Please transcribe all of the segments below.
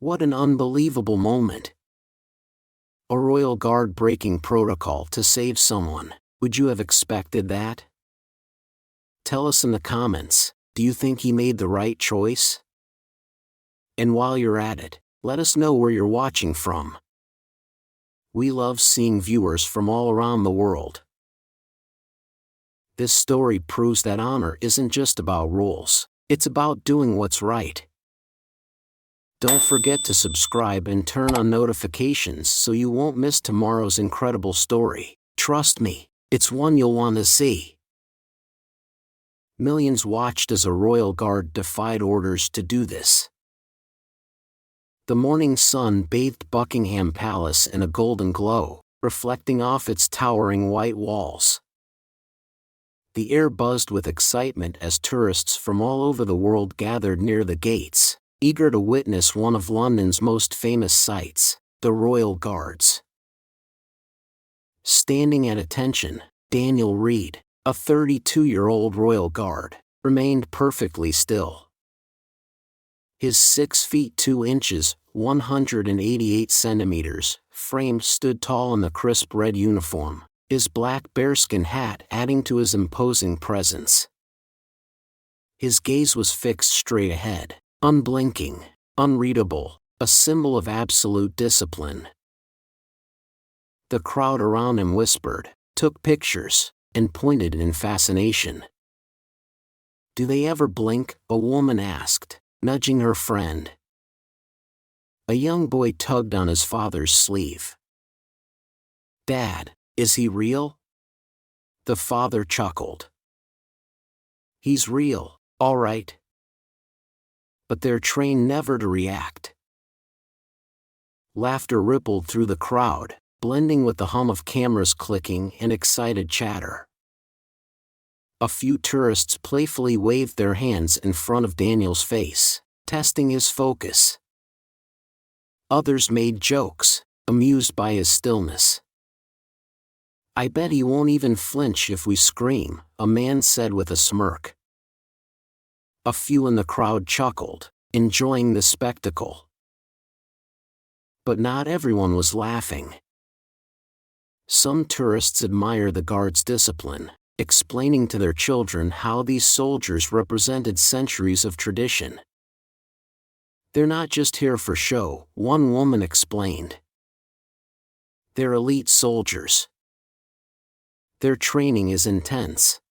What an unbelievable moment. A royal guard breaking protocol to save someone. Would you have expected that? Tell us in the comments, do you think he made the right choice? And while you're at it, let us know where you're watching from. We love seeing viewers from all around the world. This story proves that honor isn't just about rules, it's about doing what's right. Don't forget to subscribe and turn on notifications so you won't miss tomorrow's incredible story. Trust me, it's one you'll want to see. Millions watched as a royal guard defied orders to do this. The morning sun bathed Buckingham Palace in a golden glow, reflecting off its towering white walls. The air buzzed with excitement as tourists from all over the world gathered near the gates, eager to witness one of London's most famous sights, the Royal Guards. Standing at attention, Daniel Reed, a 32-year-old Royal Guard, remained perfectly still. His 6 feet 2 inches, 188 centimeters, frame stood tall in the crisp red uniform, his black bearskin hat adding to his imposing presence. His gaze was fixed straight ahead, unblinking, unreadable, a symbol of absolute discipline. The crowd around him whispered, took pictures, and pointed in fascination. "Do they ever blink?" a woman asked, nudging her friend. A young boy tugged on his father's sleeve. "Dad, is he real?" The father chuckled. "He's real, all right. But they're trained never to react." Laughter rippled through the crowd, blending with the hum of cameras clicking and excited chatter. A few tourists playfully waved their hands in front of Daniel's face, testing his focus. Others made jokes, amused by his stillness. "I bet he won't even flinch if we scream," a man said with a smirk. A few in the crowd chuckled, enjoying the spectacle. But not everyone was laughing. Some tourists admire the guards' discipline, explaining to their children how these soldiers represented centuries of tradition. "They're not just here for show," one woman explained. "They're elite soldiers. Their training is intense."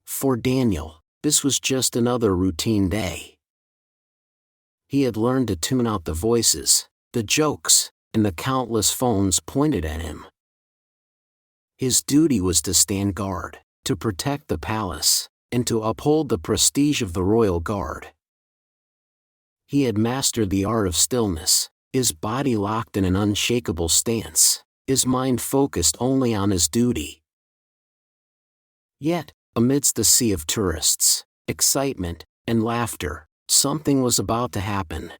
For Daniel, this was just another routine day. He had learned to tune out the voices, the jokes, and the countless phones pointed at him. His duty was to stand guard, to protect the palace, and to uphold the prestige of the Royal Guard. He had mastered the art of stillness, his body locked in an unshakable stance, his mind focused only on his duty. Yet, amidst a sea of tourists, excitement, and laughter, something was about to happen.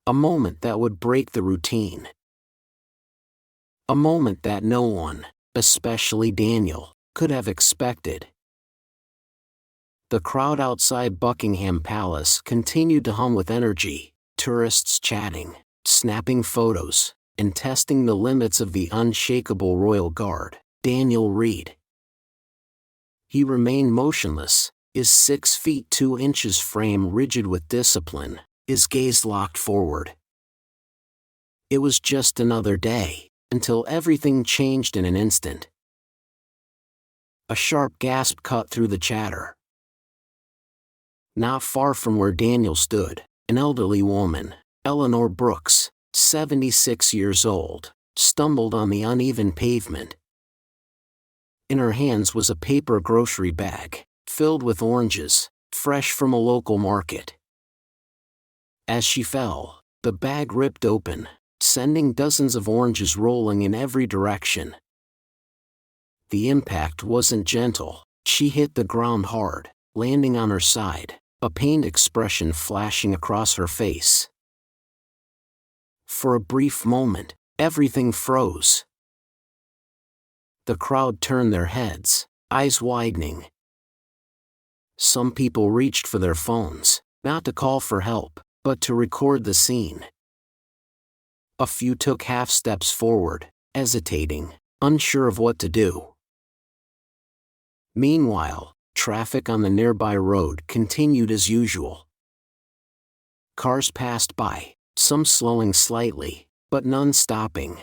A moment that would break the routine. A moment that no one, especially Daniel, could have expected. The crowd outside Buckingham Palace continued to hum with energy, tourists chatting, snapping photos, and testing the limits of the unshakable Royal Guard, Daniel Reed. He remained motionless, his 6 feet 2 inches frame rigid with discipline, his gaze locked forward. It was just another day, until everything changed in an instant. A sharp gasp cut through the chatter. Not far from where Daniel stood, an elderly woman, Eleanor Brooks, 76 years old, stumbled on the uneven pavement. In her hands was a paper grocery bag, filled with oranges, fresh from a local market. As she fell, the bag ripped open, sending dozens of oranges rolling in every direction. The impact wasn't gentle, she hit the ground hard, landing on her side, a pained expression flashing across her face. For a brief moment, everything froze. The crowd turned their heads, eyes widening. Some people reached for their phones, not to call for help, but to record the scene. A few took half steps forward, hesitating, unsure of what to do. Meanwhile, traffic on the nearby road continued as usual. Cars passed by, some slowing slightly, but none stopping.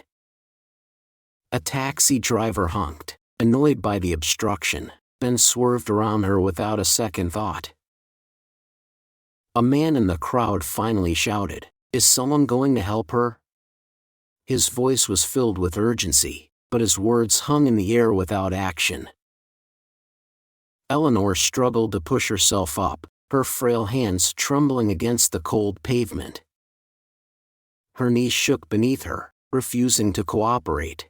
A taxi driver honked, annoyed by the obstruction, then swerved around her without a second thought. A man in the crowd finally shouted, "Is someone going to help her?" His voice was filled with urgency, but his words hung in the air without action. Eleanor struggled to push herself up, her frail hands trembling against the cold pavement. Her knees shook beneath her, refusing to cooperate.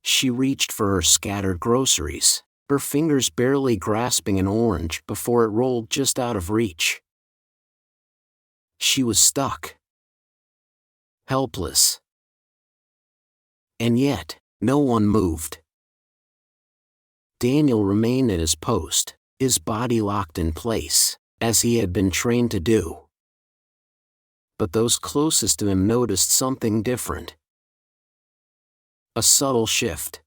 She reached for her scattered groceries, her fingers barely grasping an orange before it rolled just out of reach. She was stuck. Helpless. And yet, no one moved. Daniel remained at his post, his body locked in place, as he had been trained to do. But those closest to him noticed something different. A subtle shift.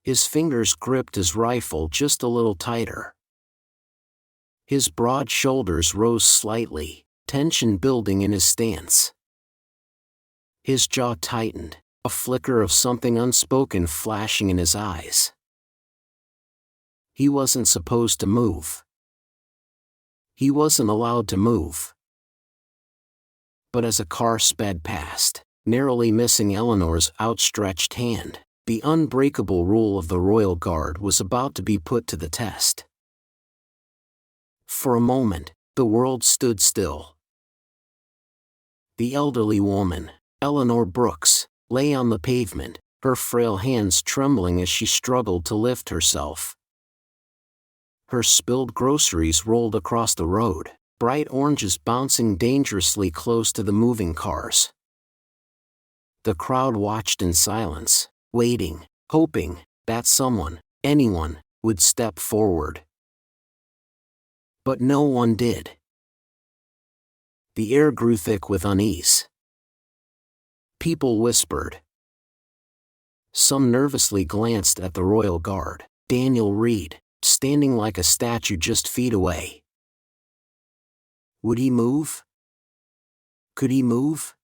His fingers gripped his rifle just a little tighter. His broad shoulders rose slightly, tension building in his stance. His jaw tightened, a flicker of something unspoken flashing in his eyes. He wasn't supposed to move. He wasn't allowed to move. But as a car sped past, narrowly missing Eleanor's outstretched hand, the unbreakable rule of the Royal Guard was about to be put to the test. For a moment, the world stood still. The elderly woman, Eleanor Brooks, lay on the pavement, her frail hands trembling as she struggled to lift herself. Her spilled groceries rolled across the road, bright oranges bouncing dangerously close to the moving cars. The crowd watched in silence, waiting, hoping that someone, anyone, would step forward. But no one did. The air grew thick with unease. People whispered. Some nervously glanced at the Royal Guard, Daniel Reed, standing like a statue just feet away. Would he move? Could he move?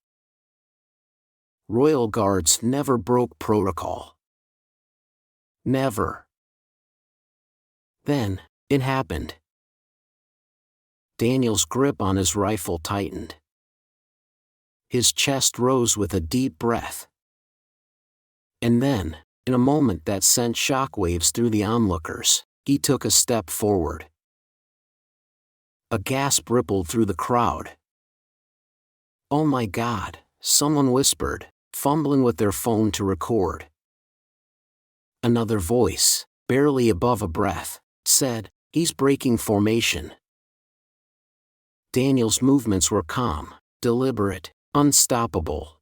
Royal Guards never broke protocol. Never. Then, it happened. Daniel's grip on his rifle tightened. His chest rose with a deep breath. And then, in a moment that sent shockwaves through the onlookers, he took a step forward. A gasp rippled through the crowd. "Oh my God," someone whispered, fumbling with their phone to record. Another voice, barely above a breath, said, "He's breaking formation." Daniel's movements were calm, deliberate, unstoppable.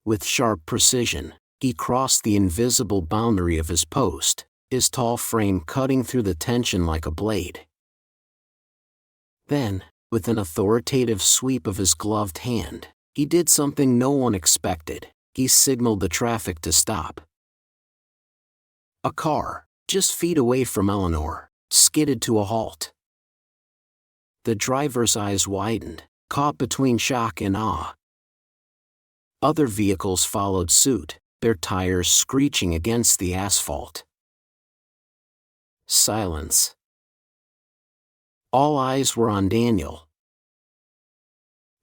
With sharp precision, he crossed the invisible boundary of his post, his tall frame cutting through the tension like a blade. Then, with an authoritative sweep of his gloved hand, he did something no one expected. He signaled the traffic to stop. A car, just feet away from Eleanor, skidded to a halt. The driver's eyes widened, caught between shock and awe. Other vehicles followed suit, their tires screeching against the asphalt. Silence. All eyes were on Daniel.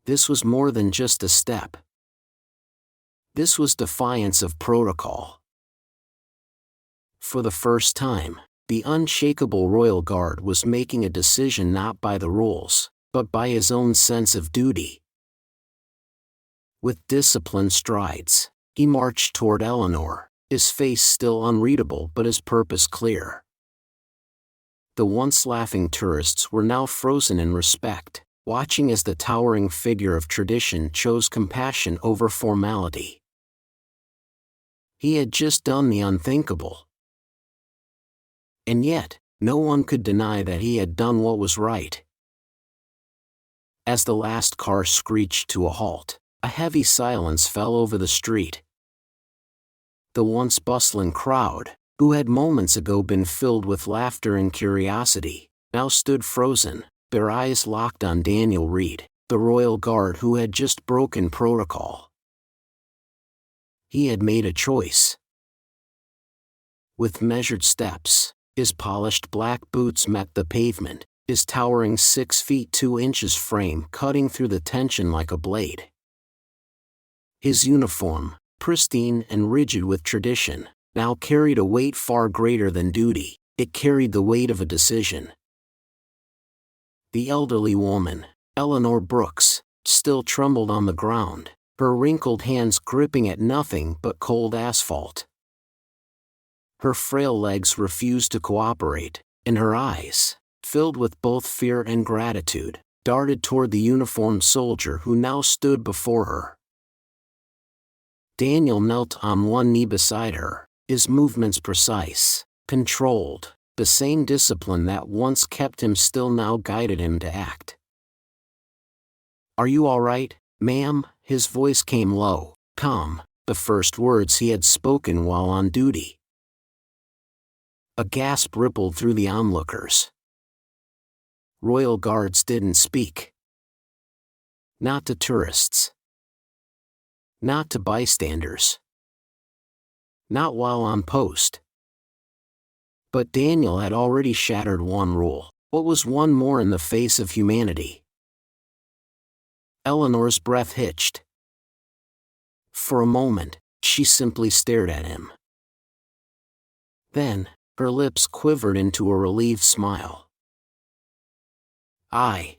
This was more than just a step. This was defiance of protocol. For the first time, the unshakable Royal Guard was making a decision not by the rules, but by his own sense of duty. With disciplined strides, he marched toward Eleanor, his face still unreadable but his purpose clear. The once laughing tourists were now frozen in respect, watching as the towering figure of tradition chose compassion over formality. He had just done the unthinkable. And yet, no one could deny that he had done what was right. As the last car screeched to a halt, a heavy silence fell over the street. The once bustling crowd, who had moments ago been filled with laughter and curiosity, now stood frozen, their eyes locked on Daniel Reed, the royal guard who had just broken protocol. He had made a choice. With measured steps, his polished black boots met the pavement, his towering 6 feet 2 inches frame cutting through the tension like a blade. His uniform, pristine and rigid with tradition, now carried a weight far greater than duty. It carried the weight of a decision. The elderly woman, Eleanor Brooks, still trembled on the ground, her wrinkled hands gripping at nothing but cold asphalt. Her frail legs refused to cooperate, and her eyes, filled with both fear and gratitude, darted toward the uniformed soldier who now stood before her. Daniel knelt on one knee beside her, his movements precise, controlled. The same discipline that once kept him still now guided him to act. "Are you all right, ma'am?" His voice came low, calm, the first words he had spoken while on duty. A gasp rippled through the onlookers. Royal guards didn't speak. Not to tourists. Not to bystanders. Not while on post. But Daniel had already shattered one rule. What was one more in the face of humanity? Eleanor's breath hitched. For a moment, she simply stared at him. Then, her lips quivered into a relieved smile. I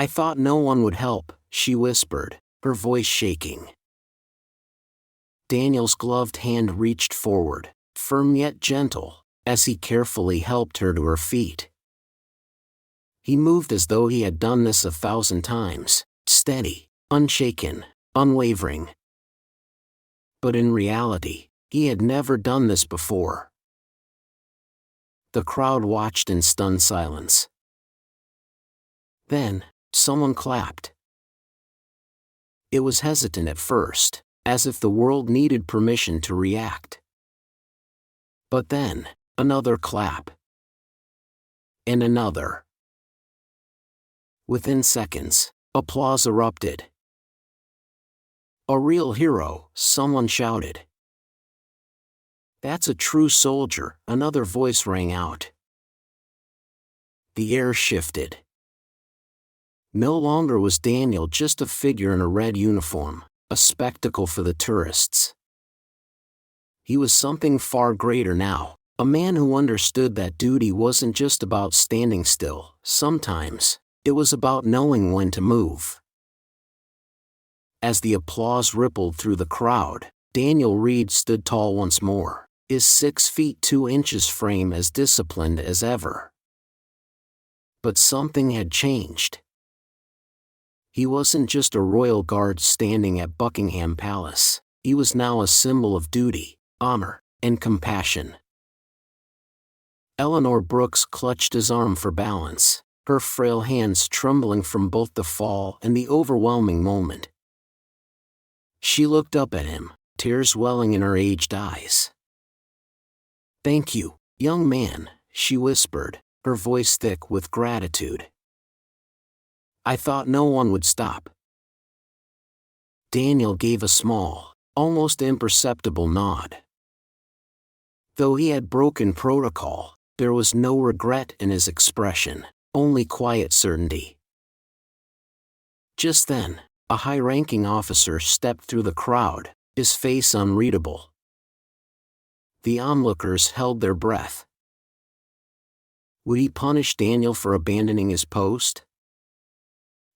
thought no one would help," she whispered, her voice shaking. Daniel's gloved hand reached forward, firm yet gentle, as he carefully helped her to her feet. He moved as though he had done this 1,000 times, steady, unshaken, unwavering. But in reality, he had never done this before. The crowd watched in stunned silence. Then, someone clapped. It was hesitant at first, as if the world needed permission to react. But then, another clap. And another. Within seconds, applause erupted. "A real hero," someone shouted. "That's a true soldier," another voice rang out. The air shifted. No longer was Daniel just a figure in a red uniform, a spectacle for the tourists. He was something far greater now. A man who understood that duty wasn't just about standing still. Sometimes, it was about knowing when to move. As the applause rippled through the crowd, Daniel Reed stood tall once more, his 6 feet 2 inches frame as disciplined as ever. But something had changed. He wasn't just a royal guard standing at Buckingham Palace. He was now a symbol of duty, honor, and compassion. Eleanor Brooks clutched his arm for balance, her frail hands trembling from both the fall and the overwhelming moment. She looked up at him, tears welling in her aged eyes. "Thank you, young man," she whispered, her voice thick with gratitude. "I thought no one would stop." Daniel gave a small, almost imperceptible nod. Though he had broken protocol, there was no regret in his expression, only quiet certainty. Just then, a high-ranking officer stepped through the crowd, his face unreadable. The onlookers held their breath. Would he punish Daniel for abandoning his post?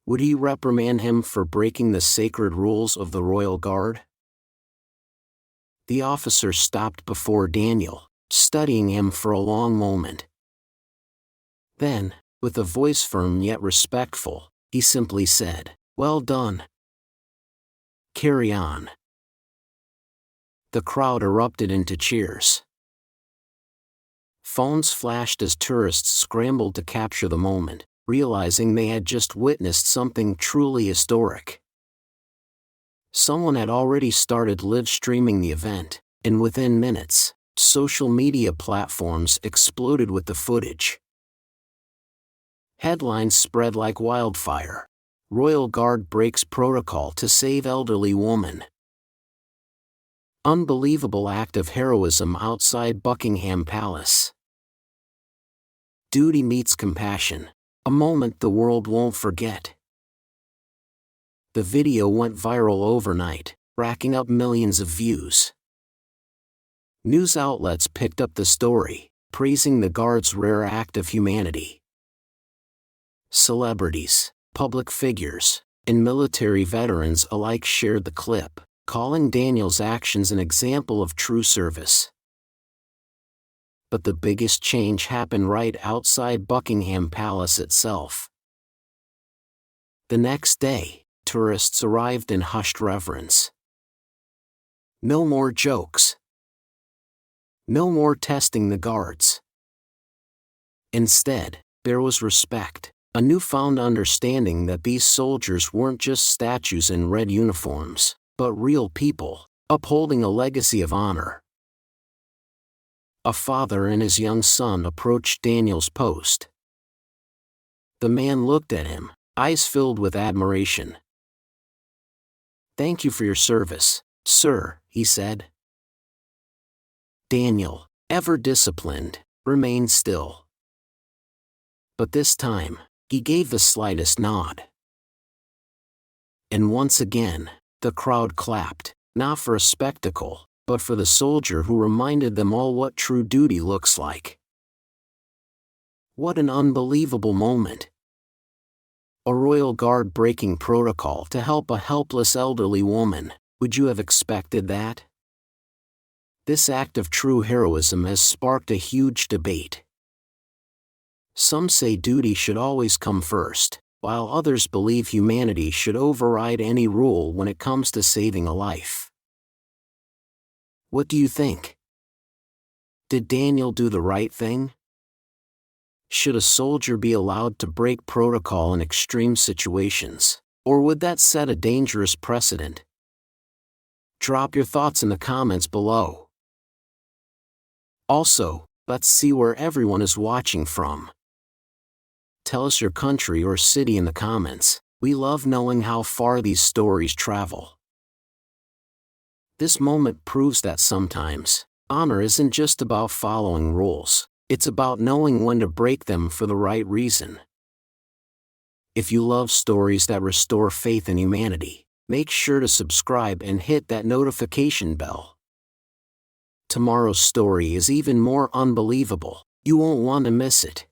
Would he reprimand him for breaking the sacred rules of the Royal Guard? The officer stopped before Daniel, studying him for a long moment. Then, with a voice firm yet respectful, he simply said, "Well done. Carry on." The crowd erupted into cheers. Phones flashed as tourists scrambled to capture the moment. realizing they had just witnessed something truly historic. Someone had already started live streaming the event, and within minutes, social media platforms exploded with the footage. Headlines spread like wildfire. Royal Guard breaks protocol to save elderly woman. Unbelievable act of heroism outside Buckingham Palace. Duty meets compassion, a moment the world won't forget. The video went viral overnight, racking up millions of views. News outlets picked up the story, praising the Guard's rare act of humanity. Celebrities, public figures, and military veterans alike shared the clip, calling Daniel's actions an example of true service. But the biggest change happened right outside Buckingham Palace itself. The next day, tourists arrived in hushed reverence. No more jokes. No more testing the guards. Instead, there was respect, a newfound understanding that these soldiers weren't just statues in red uniforms, but real people, upholding a legacy of honor. A father and his young son approached Daniel's post. The man looked at him, eyes filled with admiration. "Thank you for your service, sir," he said. Daniel, ever disciplined, remained still. But this time, he gave the slightest nod. And once again, the crowd clapped, not for a spectacle, but for the soldier who reminded them all what true duty looks like. What an unbelievable moment! A Royal Guard breaking protocol to help a helpless elderly woman. Would you have expected that? This act of true heroism has sparked a huge debate. Some say duty should always come first, while others believe humanity should override any rule when it comes to saving a life. What do you think? Did Daniel do the right thing? Should a soldier be allowed to break protocol in extreme situations, or would that set a dangerous precedent? Drop your thoughts in the comments below. Also, let's see where everyone is watching from. Tell us your country or city in the comments. We love knowing how far these stories travel. This moment proves that sometimes, honor isn't just about following rules, it's about knowing when to break them for the right reason. If you love stories that restore faith in humanity, make sure to subscribe and hit that notification bell. Tomorrow's story is even more unbelievable. You won't want to miss it.